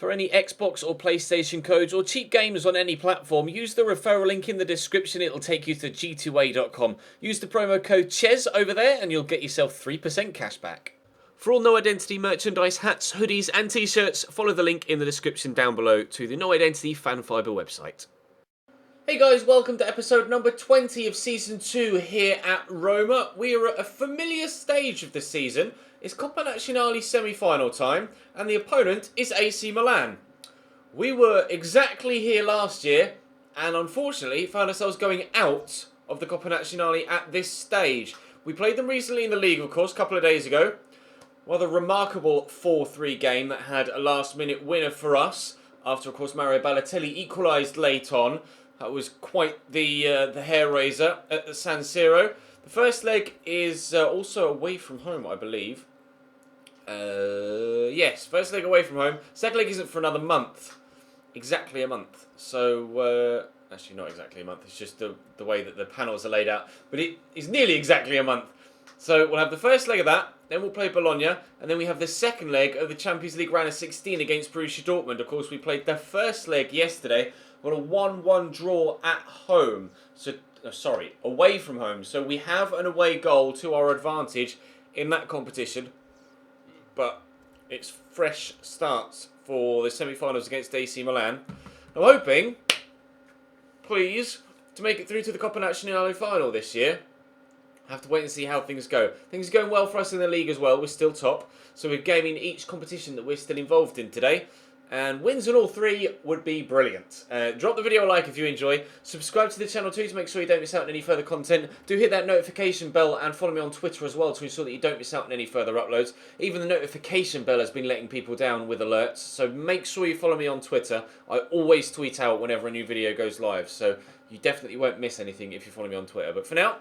For any Xbox or PlayStation codes or cheap games on any platform, use the referral link in the description. It'll take you to g2a.com. Use the promo code CHES over there and you'll get yourself 3% cash back. For all No Identity merchandise, hats, hoodies and t-shirts, follow the link in the description down below to the No Identity Fan Fibre website. Hey guys, welcome to episode number 20 of Season 2 here at Roma. We are at a familiar stage of the season. It's Coppa Nazionale semi-final time, and the opponent is AC Milan. We were exactly here last year, and unfortunately found ourselves going out of the Coppa Nazionale at this stage. We played them recently in the league, of course, a couple of days ago. Rather remarkable 4-3 game that had a last-minute winner for us, after, of course, Mario Balotelli equalised late on. That was quite the hair-raiser at the San Siro. The first leg is also away from home, I believe. Yes, first leg away from home. Second leg isn't for another month. Exactly a month. So, actually not exactly a month. It's just the way that the panels are laid out. But it is nearly exactly a month. So we'll have the first leg of that. Then we'll play Bologna. And then we have the second leg of the Champions League round of 16 against Borussia Dortmund. Of course, we played the first leg yesterday. Got a 1-1 draw at home. So, away from home. So we have an away goal to our advantage in that competition. But it's fresh starts for the semi-finals against AC Milan. I'm hoping, please, to make it through to the Coppa Nazionale final this year. Have to wait and see how things go. Things are going well for us in the league as well. We're still top. So we're gaming each competition that we're still involved in today. And wins in all three would be brilliant. Drop the video a like if you enjoy. Subscribe to the channel too to make sure you don't miss out on any further content. Do hit that notification bell and follow me on Twitter as well to ensure that you don't miss out on any further uploads. Even the notification bell has been letting people down with alerts. So make sure you follow me on Twitter. I always tweet out whenever a new video goes live. So you definitely won't miss anything if you follow me on Twitter. But for now,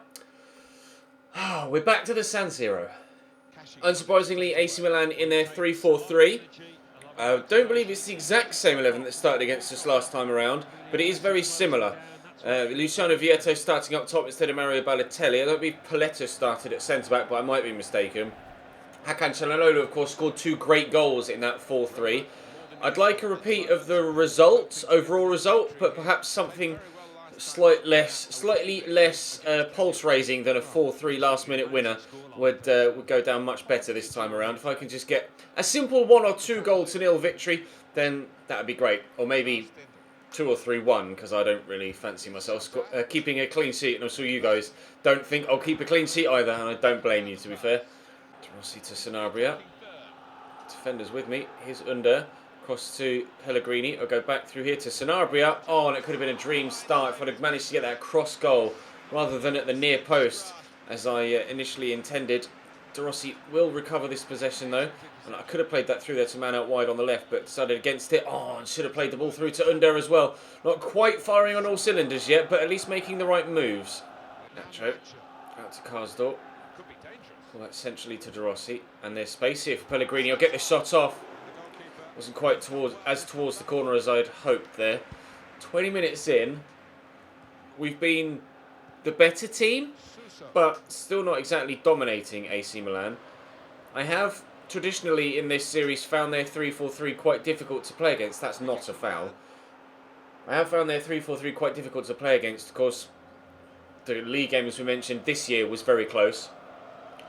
we're back to the San Siro. Unsurprisingly, AC Milan in their 3-4-3. Don't believe it's the exact same 11 that started against us last time around, but it is very similar. Luciano Vietto starting up top instead of Mario Balotelli. I don't believe Paletto started at centre-back, but I might be mistaken. Hakan Çalhanoğlu, of course, scored 2 great goals in that 4-3. I'd like a repeat of the result, overall result, but perhaps something slightly less pulse-raising than a 4-3 last-minute winner would go down much better this time around. If I can just get a simple 1 or 2 goal-to-nil victory, then that would be great. Or maybe 2 or 3-1, because I don't really fancy myself keeping a clean sheet, and I'm sure you guys don't think I'll keep a clean sheet either, and I don't blame you, to be fair. Rossi to Sanabria. Defenders with me. Here's Under. Cross to Pellegrini. I'll go back through here to Sanabria. Oh, and it could have been a dream start if I'd have managed to get that cross goal rather than at the near post as I initially intended. De Rossi will recover this possession though. And I could have played that through there to man out wide on the left, but decided against it. Oh, and should have played the ball through to Under as well. Not quite firing on all cylinders yet, but at least making the right moves. Nacho out to Karsdorp. Pull that centrally to De Rossi. And there's space here for Pellegrini. I'll get this shot off. Wasn't quite towards the corner as I'd hoped there. 20 minutes in, we've been the better team, but still not exactly dominating AC Milan. I have traditionally in this series found their 3-4-3 quite difficult to play against. That's not a foul. I have found their 3-4-3 quite difficult to play against. Of course, the league game, as we mentioned, this year was very close.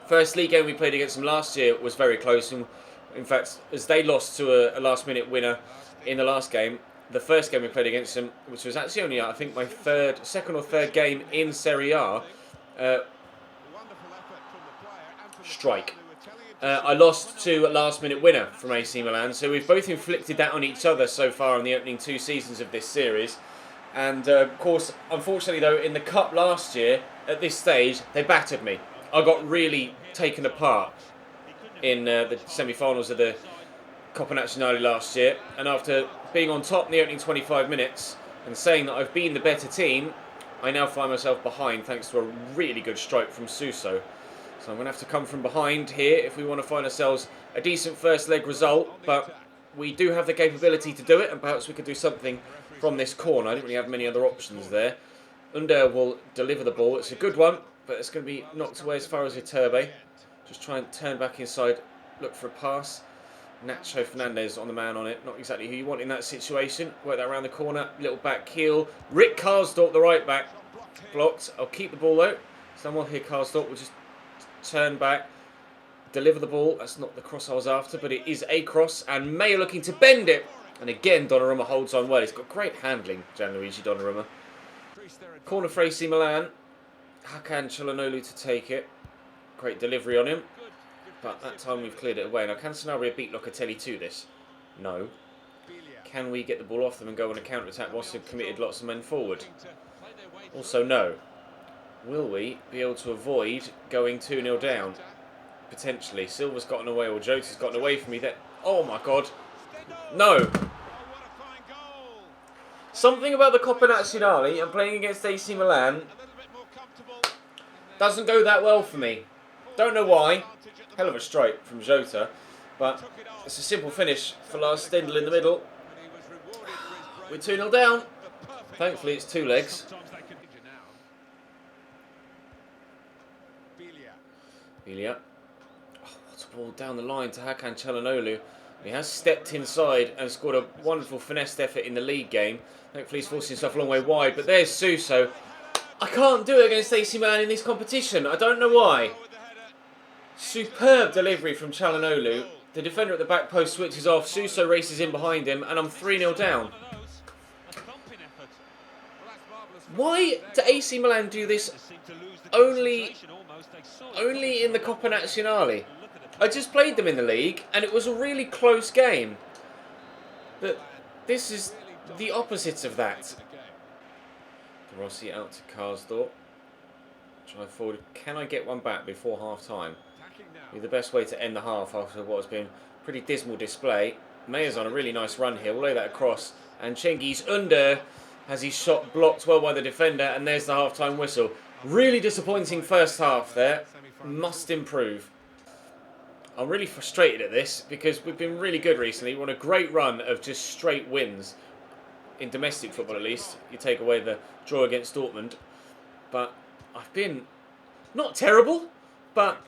First league game we played against them last year was very close. And in fact, as they lost to a last-minute winner in the last game, the first game we played against them, which was actually only, I think, my second or third game in Serie A, strike. I lost to a last-minute winner from AC Milan, so we've both inflicted that on each other so far in the opening 2 seasons of this series. And, of course, unfortunately, though, in the Cup last year, at this stage, they battered me. I got really taken apart in the semi-finals of the Coppa Nazionale last year, and after being on top in the opening 25 minutes and saying that I've been the better team, I now find myself behind thanks to a really good strike from Suso. So I'm going to have to come from behind here if we want to find ourselves a decent first leg result, but we do have the capability to do it, and perhaps we could do something from this corner. I didn't really have many other options there. Under will deliver the ball. It's a good one, but it's going to be knocked away as far as Iturbe. Just try and turn back inside, look for a pass. Nacho Fernandez on the man on it. Not exactly who you want in that situation. Work that around the corner. Little back heel. Rick Karsdorp, the right back. Blocked. I'll keep the ball though. Someone here, Karsdorp, will just turn back. Deliver the ball. That's not the cross I was after, but it is a cross. And Mayer looking to bend it. And again, Donnarumma holds on well. He's got great handling, Gianluigi Donnarumma. Corner for AC Milan. Hakan Çalhanoğlu to take it. Great delivery on him. But that time we've cleared it away. Now, can Sanabria beat Locatelli to this? No. Can we get the ball off them and go on a counter-attack whilst they've committed lots of men forward? Also, no. Will we be able to avoid going 2-0 down? Potentially. Silva's gotten away, or Jota's gotten away from me there. Oh my god. No. Something about the Coppa Nazionale and playing against AC Milan doesn't go that well for me. Don't know why. Hell of a strike from Jota, but it's a simple finish for Lars Stindl in the middle. We're 2-0 down. Thankfully it's two legs. Belia. Oh, what a ball down the line to Hakan Çalhanoğlu. He has stepped inside and scored a wonderful finessed effort in the league game. Thankfully he's forced himself a long way wide, but there's Suso. I can't do it against AC Milan in this competition. I don't know why. Superb delivery from Çalhanoğlu. The defender at the back post switches off. Suso races in behind him, and I'm 3-0 down. Why do AC Milan do this only in the Coppa Nazionale? I just played them in the league, and it was a really close game. But this is the opposite of that. De Rossi out to Karsdorp. Drive forward. Can I get one back before half-time? Be the best way to end the half after what has been a pretty dismal display. Mayer's on a really nice run here. We'll lay that across. And Cengiz Under has his shot blocked well by the defender. And there's the half-time whistle. Really disappointing first half there. Must improve. I'm really frustrated at this because we've been really good recently. We're on a great run of just straight wins. In domestic football at least. You take away the draw against Dortmund. But I've been not terrible, but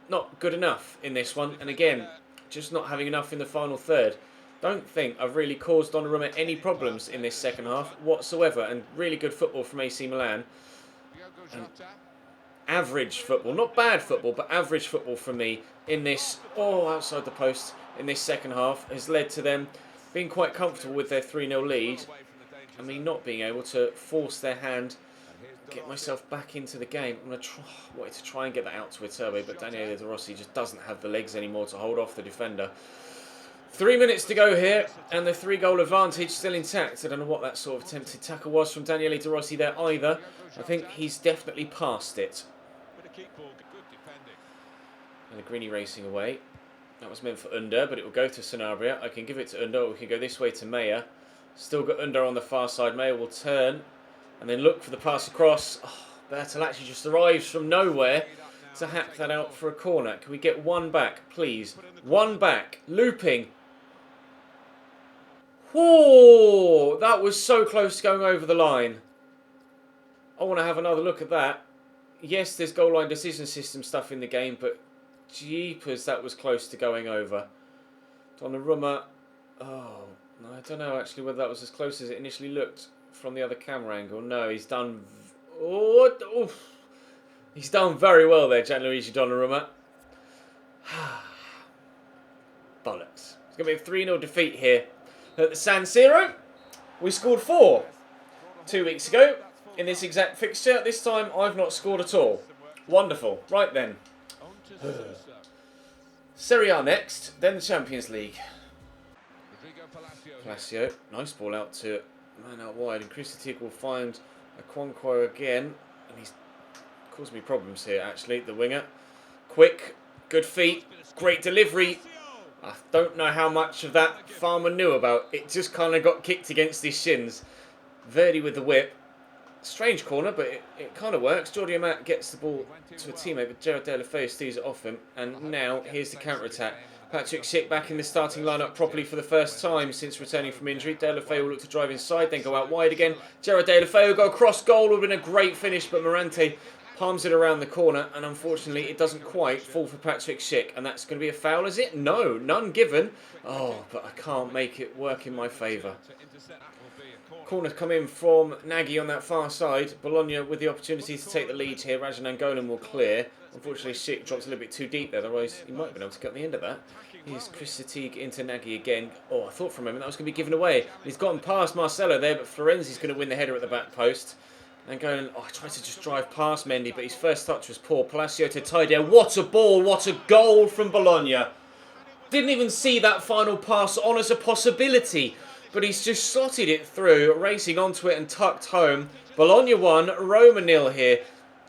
not good enough in this one. And again, just not having enough in the final third. Don't think I've really caused Donnarumma any problems in this second half whatsoever. And really good football from AC Milan. And average football, not bad football, but average football from me in this, outside the post, in this second half has led to them being quite comfortable with their 3-0 lead. And me not being able to force their hand, get myself back into the game. Wanted to try and get that out to Iturbe, but Daniele De Rossi just doesn't have the legs anymore to hold off the defender. 3 minutes to go here, and the 3-goal advantage still intact. I don't know what that sort of attempted tackle was from Daniele De Rossi there either. I think he's definitely past it. Pellegrini racing away. That was meant for Under, but it will go to Sanabria. I can give it to Under, or we can go this way to Mayer. Still got Under on the far side. Mayer will turn and then look for the pass across. Bertel actually just arrives from nowhere to hack that out for a corner. Can we get one back, please? One back. Looping. Whoa! That was so close to going over the line. I want to have another look at that. Yes, there's goal line decision system stuff in the game, but jeepers, that was close to going over. Donnarumma. Oh, no, I don't know actually whether that was as close as it initially looked from the other camera angle. No, he's done... He's done very well there, Gianluigi Donnarumma. Bollocks. It's going to be a 3-0 defeat here at the San Siro. We scored 4 2 weeks ago in this exact fixture. This time I've not scored at all. Wonderful. Right then. Serie A next, then the Champions League. Palacio, nice ball out to man out wide, and Christic will find a Okonkwo again, and he's caused me problems here actually, the winger. Quick, good feet, great delivery. I don't know how much of that Farmer knew about. It just kind of got kicked against his shins. Verdi with the whip. Strange corner, but it kind of works. Jordi Amat gets the ball to a teammate, but Gerard Deulofeu steals it off him. And now here's the counter-attack. Patrick Schick back in the starting lineup properly for the first time since returning from injury. Deulofeu will look to drive inside, then go out wide again. Gerard Deulofeu go across goal. Would have been a great finish, but Morante palms it around the corner, and unfortunately it doesn't quite fall for Patrick Schick. And that's going to be a foul, is it? No, none given. Oh, but I can't make it work in my favour. Corner come in from Nagy on that far side. Bologna with the opportunity to take the lead here. Rajan Angolan will clear. Unfortunately, Schick drops a little bit too deep there, otherwise he might have been able to get on the end of that. Here's Chris Satiq into Nagy again. Oh, I thought for a moment that was going to be given away. He's gotten past Marcelo there, but Florenzi's going to win the header at the back post. Angolan, oh, tried to just drive past Mendy, but his first touch was poor. Palacio to tie down. What a ball, what a goal from Bologna. Didn't even see that final pass on as a possibility. But he's just slotted it through, racing onto it and tucked home. Bologna 1, Roma 0 here.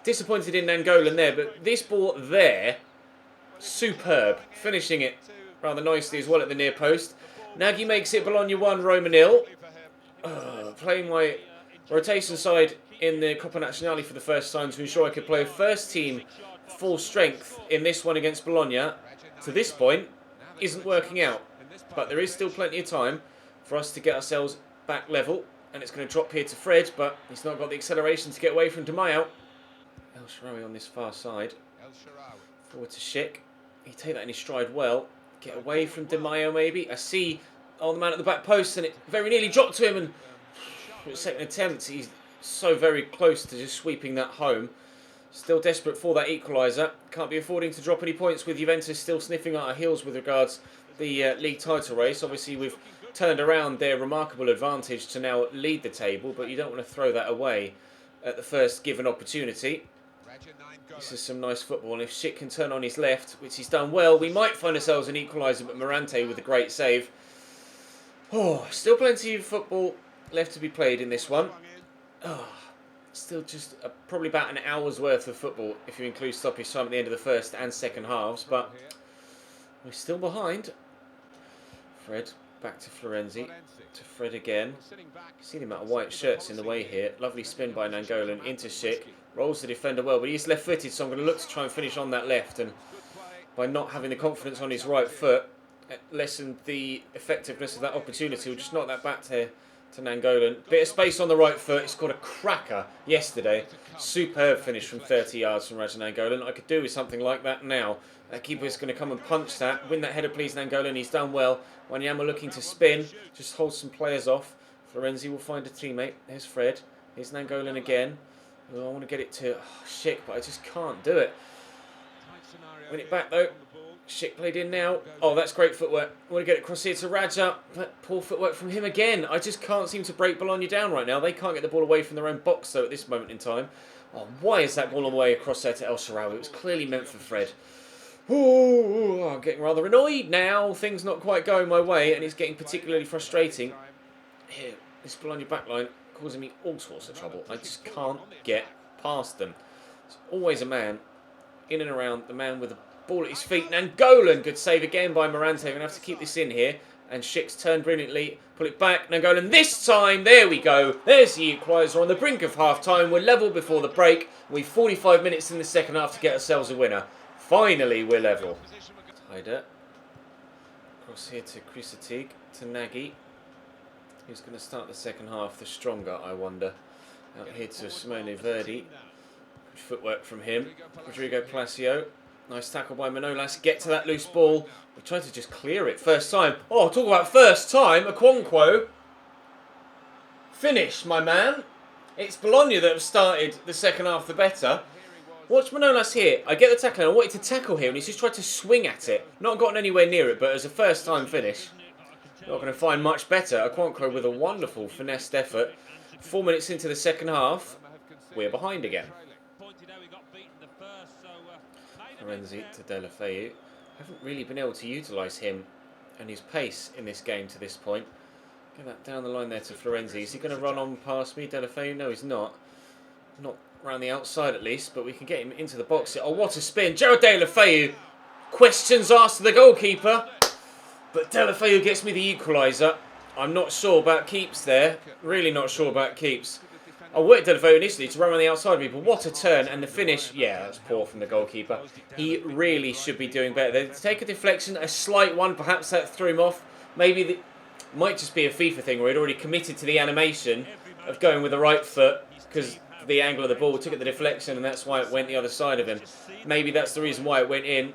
Disappointed in Nangolan there, but this ball there, superb. Finishing it rather nicely as well at the near post. Nagy makes it Bologna 1, Roma 0. Playing my rotation side in the Coppa Nazionale for the first time to ensure I could play a first team full strength in this one against Bologna. To this point, isn't working out. But there is still plenty of time for us to get ourselves back level, and it's going to drop here to Fred, but he's not got the acceleration to get away from Demayo. El Shaarawy on this far side. Forward to Schick. He take that in his stride well. Get away from Demayo maybe. I see the man at the back post, and it very nearly dropped to him, and for a second attempt, he's so very close to just sweeping that home. Still desperate for that equaliser. Can't be affording to drop any points with Juventus still sniffing at our heels with regards the league title race. Obviously, we've turned around their remarkable advantage to now lead the table, but you don't want to throw that away at the first given opportunity. This is some nice football, and if Schick can turn on his left, which he's done well, we might find ourselves an equaliser, but Morante with a great save. Oh, still plenty of football left to be played in this one. Oh, still just probably about an hour's worth of football if you include stoppage time at the end of the first and second halves, but we're still behind. Fred back to Florenzi, to Fred again. See the amount of white shirts in the way here. Lovely spin by Nangolan into Schick. Rolls the defender well, but he's left-footed, so I'm going to look to try and finish on that left. And by not having the confidence on his right foot, it lessened the effectiveness of that opportunity. We'll just knock that back to Nangolan. Bit of space on the right foot. He scored a cracker yesterday. Superb finish from 30 yards from Rajan Nangolan. I could do with something like that now. That keeper's going to come and punch that. Win that header, please, Nangolan. He's done well. Wanyama looking to spin. Just hold some players off. Florenzi will find a teammate. There's Fred. Here's Nangolan again. Oh, I want to get it to Schick, but I just can't do it. Win it back, though. Schick played in now. Oh, that's great footwork. I want to get it across here to Raja, but poor footwork from him again. I just can't seem to break Bologna down right now. They can't get the ball away from their own box, though, at this moment in time. Oh, why is that ball all the way across there to El Shaarawy? It was clearly meant for Fred. Ooh, I'm getting rather annoyed now. Things not quite going my way, and it's getting particularly frustrating. Here, this Bologna backline causing me all sorts of trouble. I just can't get past them. There's always a man in and around the man with the ball at his feet. Nangolan, good save again by Morante. We're going to have to keep this in here. And Schick's turned brilliantly. Pull it back. Nangolan this time. There we go. There's the equaliser on the brink of half-time. We're level before the break. We've 45 minutes in the second half to get ourselves a winner. Finally, we're level. Tider. Across here to Chris Satiq, to Nagy. Who's going to start the second half the stronger, I wonder. Out here to Simone Verdi. Good footwork from him. Rodrigo Palacio. Nice tackle by Manolas. Get to that loose ball. We tried to just clear it. First time. Oh, talk about first time. Okonkwo. Finish, my man. It's Bologna that have started the second half the better. Watch Manolas here. I get the tackle and I wanted to tackle here and he's just tried to swing at it. Not gotten anywhere near it, but as a first time finish. Not going to find much better. Okonkwo with a wonderful finessed effort. 4 minutes into the second half. We're behind again. Florenzi to Deulofeu. Haven't really been able to utilise him and his pace in this game to this point. Get that down the line there to Florenzi. Is he going to run on past me, Deulofeu? No, he's not. Not around the outside at least, but we can get him into the box. Oh, what a spin. Gerard Deulofeu. Questions asked to the goalkeeper. But Deulofeu gets me the equaliser. I'm not sure about keeps there. Really not sure about keeps. I worked Deulofeu initially to run on the outside of me, but what a turn. And the finish, yeah, that's poor from the goalkeeper. He really should be doing better. They take a deflection, a slight one, perhaps that threw him off. Maybe it might just be a FIFA thing where he'd already committed to the animation of going with the right foot, because the angle of the ball, took it the deflection, and that's why it went the other side of him. Maybe that's the reason why it went in.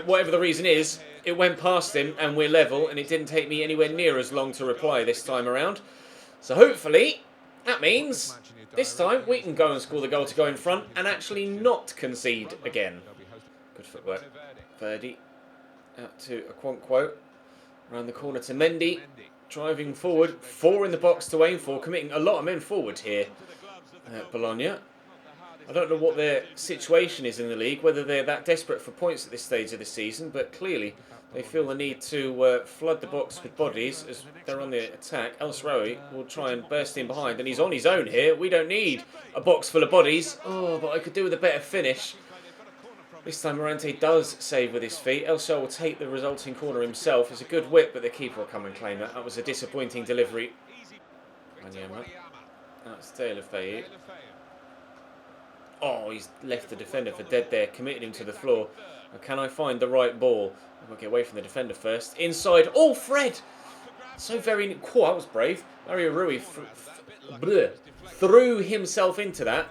Whatever the reason is, it went past him and we're level, and it didn't take me anywhere near as long to reply this time around. So hopefully, that means this time we can go and score the goal to go in front and actually not concede again. Good footwork. Verdi out to Okonkwo. Around the corner to Mendy. Driving forward. 4 in the box to aim for. Committing a lot of men forward here at Bologna. I don't know what their situation is in the league, whether they're that desperate for points at this stage of the season, but clearly they feel the need to flood the box with bodies as they're on the attack. El Sraoui will try and burst in behind, and he's on his own here. We don't need a box full of bodies. Oh, but I could do with a better finish. This time Morante does save with his feet. El Sraoui will take the resulting corner himself. It's a good whip, but the keeper will come and claim it. That was a disappointing delivery. Wanyama. That's Deulofeu. Oh, he's left the defender for dead there, committed him to the floor. Now, can I find the right ball? I'm going to get away from the defender first. Inside. Oh, Fred! So very... Cool, that was brave. Mario Rui threw himself into that.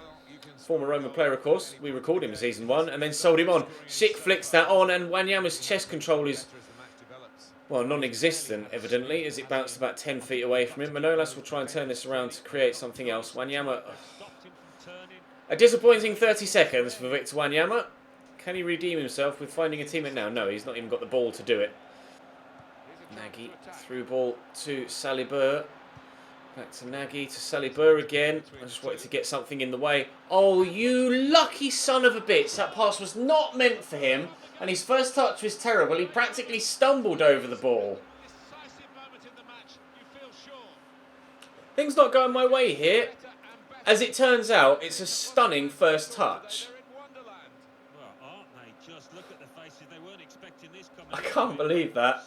Former Roma player, of course. We recalled him in Season 1 and then sold him on. Schick flicks that on, and Wanyama's chest control is, well, non-existent, evidently, as it bounced about 10 feet away from him. Manolas will try and turn this around to create something else. Wanyama... A disappointing 30 seconds for Victor Wanyama. Can he redeem himself with finding a teammate now? No, he's not even got the ball to do it. Nagy, through ball to Salibur. Back to Nagy, to Salibur again. I just wanted to get something in the way. Oh, you lucky son of a bitch. That pass was not meant for him. And his first touch was terrible. He practically stumbled over the ball. Things not going my way here. As it turns out, it's a stunning first touch. I can't believe that.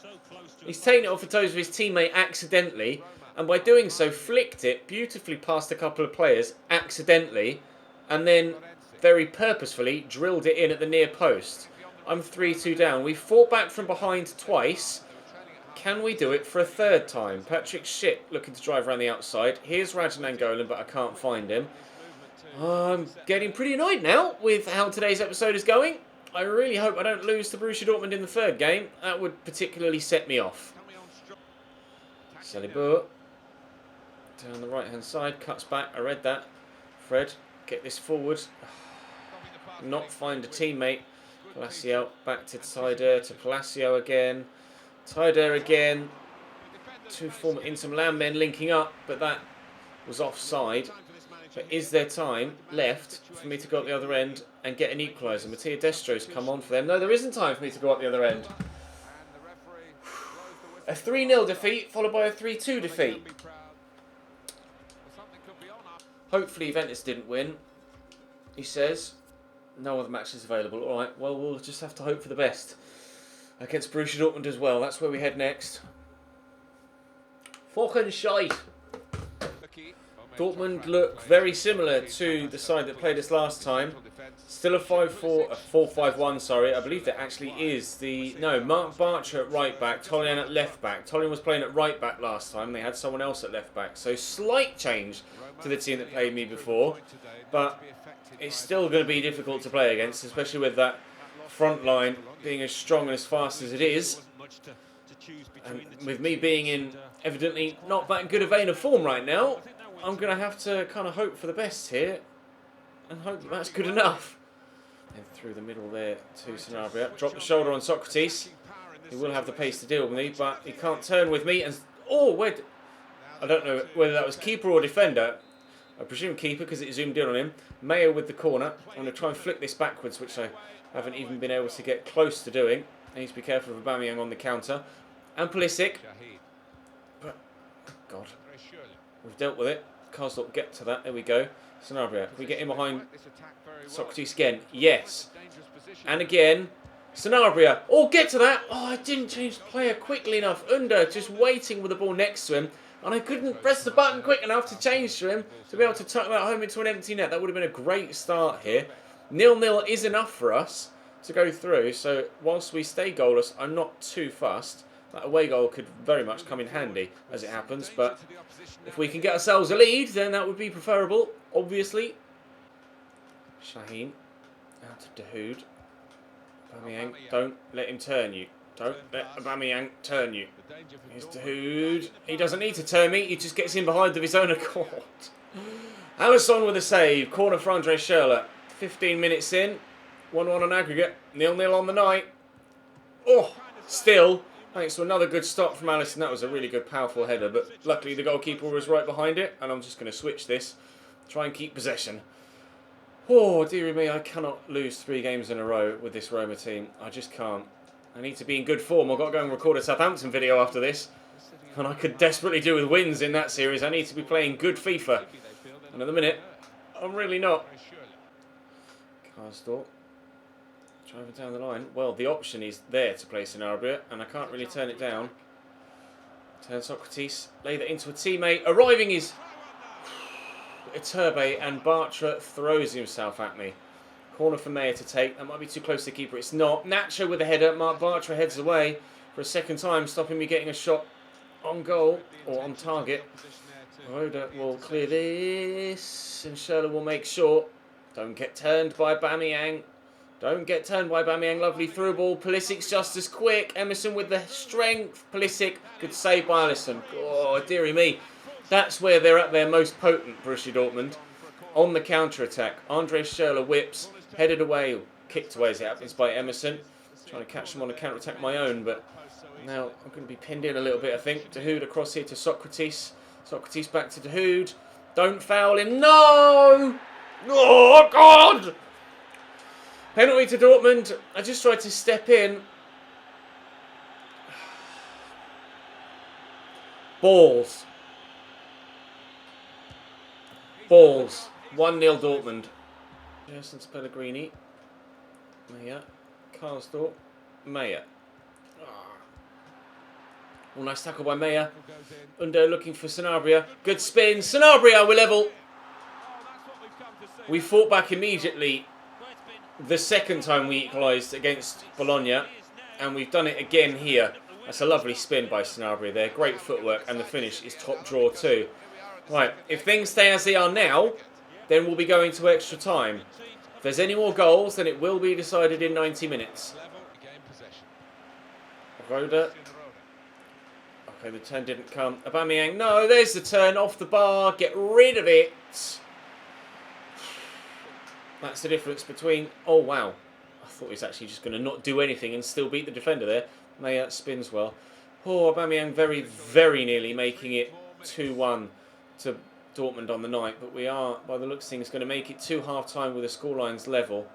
He's taken it off the toes of his teammate accidentally, and by doing so flicked it beautifully past a couple of players accidentally, and then very purposefully drilled it in at the near post. I'm 3-2 down. We fought back from behind twice. Can we do it for a third time? Patrick Schick looking to drive around the outside. Here's Rajan Angolan, but I can't find him. I'm getting pretty annoyed now with how today's episode is going. I really hope I don't lose to Borussia Dortmund in the third game. That would particularly set me off. Salibur. Down the right-hand side. Cuts back. I read that. Fred, get this forward. Not find a teammate. Palacio back to Tider, to Palacio again. Tider again. Two former Inter Milan men linking up, but that was offside. But is there time left for me to go up the other end and get an equaliser? Mattia Destro's come on for them. No, there isn't time for me to go up the other end. A 3-0 defeat followed by a 3-2 defeat. Hopefully Juventus didn't win, he says. No other matches available. Alright, well, we'll just have to hope for the best. Against Borussia Dortmund as well. That's where we head next. Fucking shite. Dortmund look very similar to the side that played us last time. Still a 4-5-1, sorry. I believe that actually is the... No, Mark Barcher at right back, Tolian at left back. Tolian was playing at right back last time. They had someone else at left back. So slight change to the team that played me before. But it's still going to be difficult to play against, especially with that front line being as strong and as fast as it is. And with me being in evidently not that good a vein of form right now, I'm going to have to kind of hope for the best here and hope that that's good enough. And through the middle there to Sanabria. Drop the shoulder on Socrates. He will have the pace to deal with me, but he can't turn with me. And oh, I don't know whether that was keeper or defender. I presume keeper because it zoomed in on him. Mayo with the corner. I'm going to try and flick this backwards, which I haven't even been able to get close to doing. I need to be careful of Aubameyang on the counter. And Pulisic. But, oh God. We've dealt with it. Karsdorp get to that. There we go. Sanabria. Can we get in behind Socrates again? Yes. And again. Sanabria. Oh, get to that. Oh, I didn't change the player quickly enough. Under just waiting with the ball next to him. And I couldn't press the button quick enough to change to him to be able to tuck that home into an empty net. That would have been a great start here. 0-0 is enough for us to go through. So whilst we stay goalless, I'm not too fussed. That away goal could very much come in handy as it happens. But if we can get ourselves a lead, then that would be preferable, obviously. Shaheen. Out to Dahoud. Aubameyang. Don't let him turn you. Don't let Aubameyang turn you. Here's Dahoud. He doesn't need to turn me. He just gets in behind of his own accord. Alisson with a save. Corner for Andre Schürrle. 15 minutes in. 1-1 on aggregate. 0-0 on the night. Oh, still. Thanks to another good stop from Alisson. That was a really good, powerful header. But luckily the goalkeeper was right behind it. And I'm just going to switch this. Try and keep possession. Oh, dearie me. I cannot lose 3 games in a row with this Roma team. I just can't. I need to be in good form. I've got to go and record a Southampton video after this. And I could desperately do with wins in that series. I need to be playing good FIFA. And at the minute, I'm really not. Karsdorp. Driving down the line. Well, the option is there to play Sanabria, and I can't really turn it down. Turn Socrates. Lay that into a teammate. Arriving is Iturbe, and Bartra throws himself at me. Corner for Meyer to take. That might be too close to the keeper. It's not. Nacho with a header. Mark Bartra heads away for a second time, stopping me getting a shot on goal or on target. Roda will clear this, and Schürrle will make sure. Don't get turned by Aubameyang. Don't get turned by Aubameyang. Lovely through ball. Pulisic's just as quick. Emerson with the strength. Pulisic, good save by Alisson. Oh, dearie me. That's where they're at their most potent, Borussia Dortmund. On the counter-attack. Andre Schürrle whips, headed away, or kicked away as it happens by Emerson. Trying to catch them on a counter-attack of my own, but now I'm going to be pinned in a little bit, I think. Dahoud across here to Socrates. Socrates back to Dahoud. Don't foul him. No! Oh, God! Penalty to Dortmund. I just tried to step in. Balls. Balls. 1-0 Dortmund. Jersen's Pellegrini. Meyer. Karsdorp. Meyer. Oh, nice tackle by Meyer. Under looking for Sanabria. Good spin. Sanabria will level. We fought back immediately the second time we equalised against Bologna. And we've done it again here. That's a lovely spin by Sanabria there. Great footwork. And the finish is top draw too. Right, if things stay as they are now, then we'll be going to extra time. If there's any more goals, then it will be decided in 90 minutes. Roda. Okay, the turn didn't come. Aubameyang, no, there's the turn off the bar. Get rid of it. That's the difference between... Oh, wow. I thought he was actually just going to not do anything and still beat the defender there. Meyer spins well. Oh, Aubameyang very, very nearly making it 2-1 to Dortmund on the night. But we are, by the looks of things, going to make it to half-time with the scorelines level.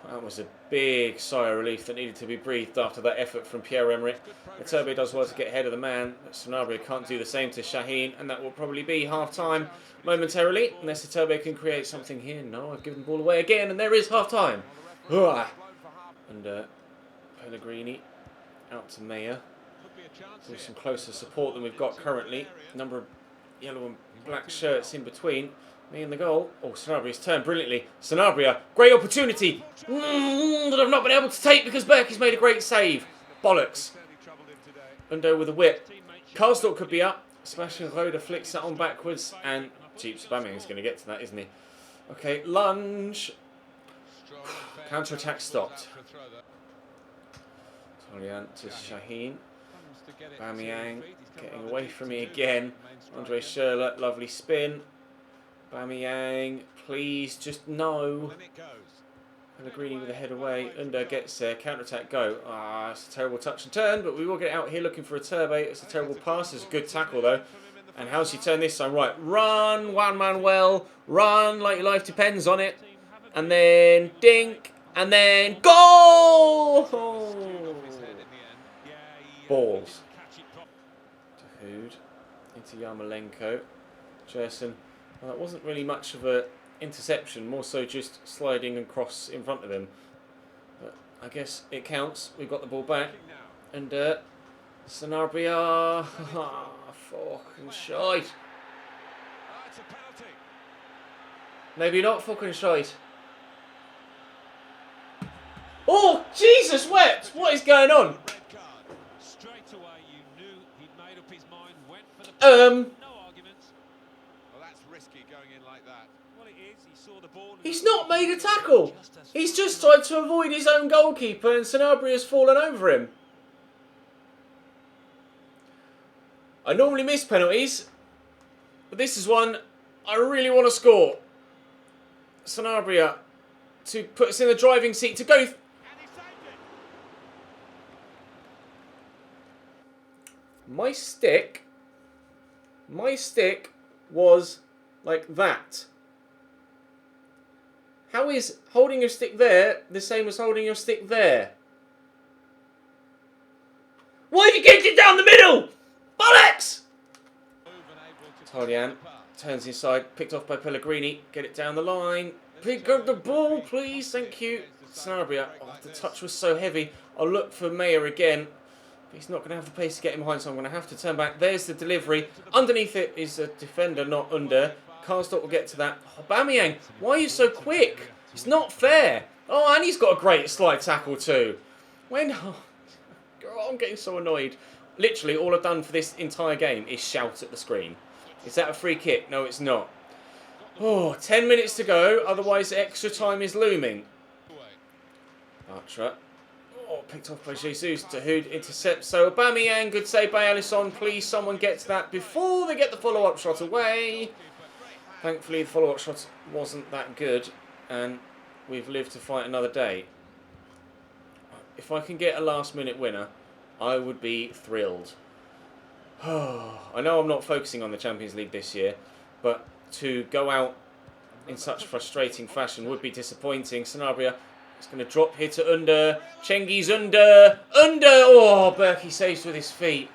That was a big sigh of relief that needed to be breathed after that effort from Pierre-Emerick. Iturbe does well to get ahead of the man. Sanabria can't do the same to Shaheen, and that will probably be half-time momentarily, unless Iturbe can create something here. No, I've given the ball away again, and there is half-time. And Pellegrini out to Meyer. With some closer support than we've got currently. Number of yellow and black shirts in between. Me and the goal. Oh, Sanabria's turned brilliantly. Sanabria, great opportunity. That I've not been able to take because Berkey's made a great save. Bollocks. Undo with a whip. Karsdorp could be up. Sebastian Roda flicks that on backwards. And Jeeps Aubameyang's going to get to that, isn't he? Okay, lunge. Counter-attack stopped. Tolian to Shaheen. Aubameyang getting away from me again. Andre Schürrle, lovely spin. Aubameyang, please, just no. Pellegrini with a head away. Under gets there. Counter-attack, go. Ah, it's a terrible touch and turn, but we will get out here looking for a turbo. It's a terrible pass. It's a good tackle, though. And how's he turn this time? Right, run, one man well. Run like your life depends on it. And then dink. And then goal! Oh. Balls. Dahoud into Yarmolenko. Jersen. Well, that wasn't really much of a interception, more so just sliding across in front of him. But I guess it counts. We've got the ball back. And Sanabria. Fucking shite. Maybe not fucking shite. Oh, Jesus wept! What is going on? He's not made a tackle. He's just tried to avoid his own goalkeeper and Sanabria's fallen over him. I normally miss penalties, but this is one I really want to score. Sanabria to put us in the driving seat to go. My stick was like that. How is holding your stick there the same as holding your stick there? Why have you kicked it down the middle? Bollocks! Talian turns inside, picked off by Pellegrini. Get it down the line. Pick up the ball, please. Thank you. Sanabria. Oh, the touch was so heavy. I'll look for Mayer again. But he's not going to have the pace to get him behind, so I'm going to have to turn back. There's the delivery. Underneath it is a defender, not under. Karsdorp will get to that. Aubameyang, why are you so quick? It's not fair. Oh, and he's got a great slide tackle too. Oh, I'm getting so annoyed. Literally, all I've done for this entire game is shout at the screen. Is that a free kick? No, it's not. Oh, 10 minutes to go. Otherwise, extra time is looming. Bartra. Oh, picked off by Jesus. Dahoud intercepts. So, Aubameyang, good save by Alisson. Please, someone get to that before they get the follow-up shot away. Thankfully, the follow-up shot wasn't that good. And we've lived to fight another day. If I can get a last-minute winner, I would be thrilled. I know I'm not focusing on the Champions League this year, but to go out in such frustrating fashion would be disappointing. Sanabria is going to drop here to Under. Chengi's under. Oh, Berkey saves with his feet.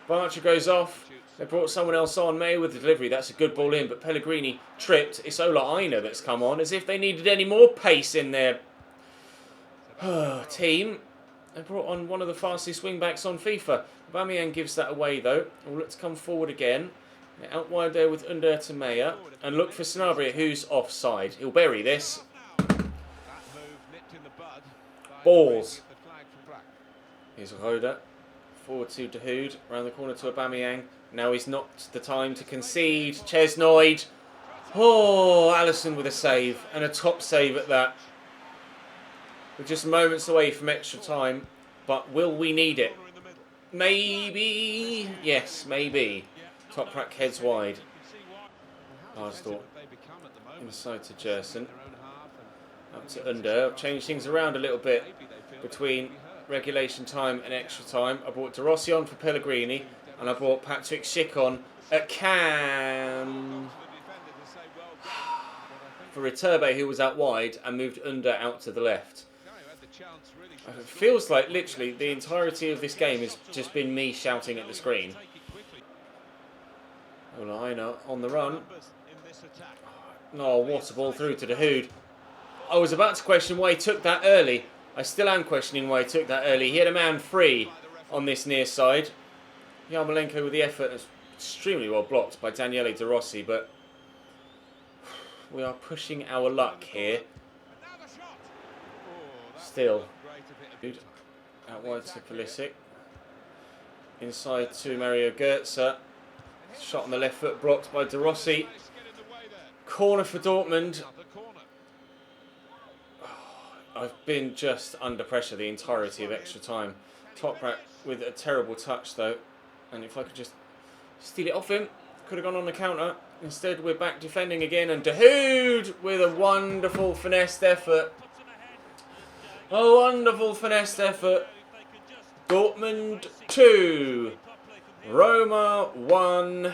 Bartra goes off. They brought someone else on. May with the delivery. That's a good ball in, but Pellegrini tripped. It's Ola Aina that's come on, as if they needed any more pace in their team. They brought on one of the fastest wing-backs on FIFA. Aubameyang gives that away, though. Well, let's come forward again. Out wide there with Under to Meyer. And look for Sanabria, who's offside. He'll bury this. Balls. Here's Roda. Forward to Dahoud. Around the corner to Aubameyang. Now is not the time to concede. Chesnoid. Oh, Alisson with a save. And a top save at that. We're just moments away from extra time, but will we need it? Maybe. Yes, maybe. Toprak heads wide. Karsdorp inside to Jerson. Up to Under. I've changed things around a little bit between regulation time and extra time. I brought De Rossi on for Pellegrini, and I brought Patrick Schick on at Cam for Iturbe, who was out wide, and moved Under out to the left. It feels like literally the entirety of this game has just been me shouting at the screen. Olaina on the run. Oh, what a ball through to Dahoud. I was about to question why he took that early. I still am questioning why he took that early. He had a man free on this near side. Yarmolenko with the effort is extremely well blocked by Daniele De Rossi, but we are pushing our luck here. Still. Out wide to Pulisic. Inside to Mario Götze. Shot on the left foot blocked by De Rossi. Corner for Dortmund. I've been just under pressure the entirety of extra time. Toprak with a terrible touch though. And if I could just steal it off him, could have gone on the counter. Instead we're back defending again, and Dahoud with a wonderful finessed effort. A wonderful finessed effort. Dortmund 2. Roma 1.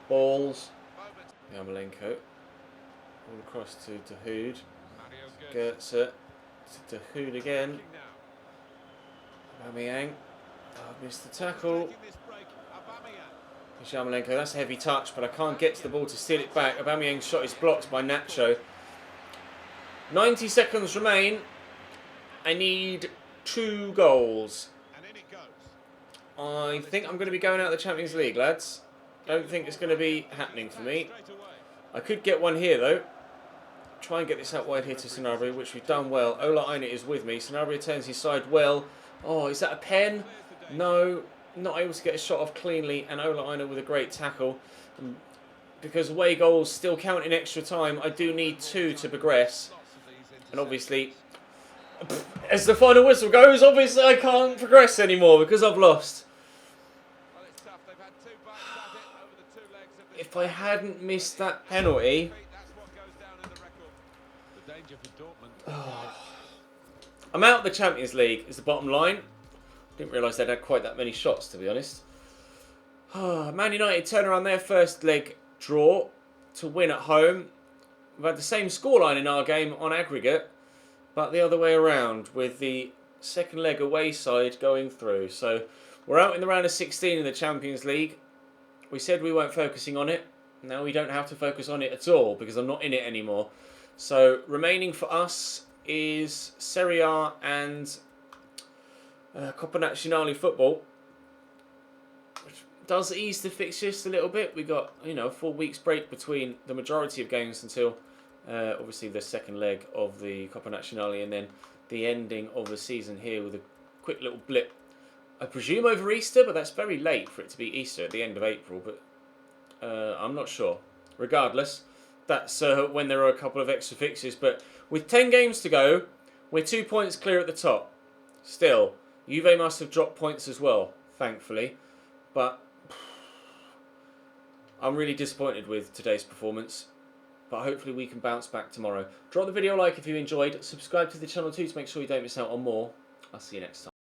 Balls. Yarmolenko. All across to Dahoud. Götze. To Dahoud again. Aubameyang. Oh, missed the tackle. Yarmolenko. That's a heavy touch, but I can't get to the ball to steal it back. Aubameyang's shot is blocked by Nacho. 90 seconds remain. I need 2 goals. I think I'm going to be going out of the Champions League, lads. Don't think it's going to be happening for me. I could get one here, though. Try and get this out wide here to Sanabria, which we've done well. Ola Aina is with me. Sanabria turns his side well. Oh, is that a pen? No. not able to get a shot off cleanly, and Ola Aina with a great tackle. Because away goals still count in extra time, I do need 2 to progress. And obviously, as the final whistle goes, obviously I can't progress anymore because I've lost. If I hadn't missed that penalty... I'm out of the Champions League is the bottom line. Didn't realise they'd had quite that many shots, to be honest. Man United turn around their first leg draw to win at home. We've had the same scoreline in our game on aggregate, but the other way around, with the second leg away side going through. So we're out in the round of 16 in the Champions League. We said we weren't focusing on it. Now we don't have to focus on it at all because I'm not in it anymore. So remaining for us is Serie A and Coppa Nazionale football, which does ease the fixtures a little bit. We got, you know, 4 weeks break between the majority of games until obviously the second leg of the Coppa Nazionale, and then the ending of the season here with a quick little blip. I presume over Easter, but that's very late for it to be Easter at the end of April. But I'm not sure. Regardless, that's when there are a couple of extra fixtures. But with 10 games to go, we're 2 points clear at the top. Still, Juve must have dropped points as well, thankfully. But I'm really disappointed with today's performance. But hopefully we can bounce back tomorrow. Drop the video a like if you enjoyed. Subscribe to the channel too to make sure you don't miss out on more. I'll see you next time.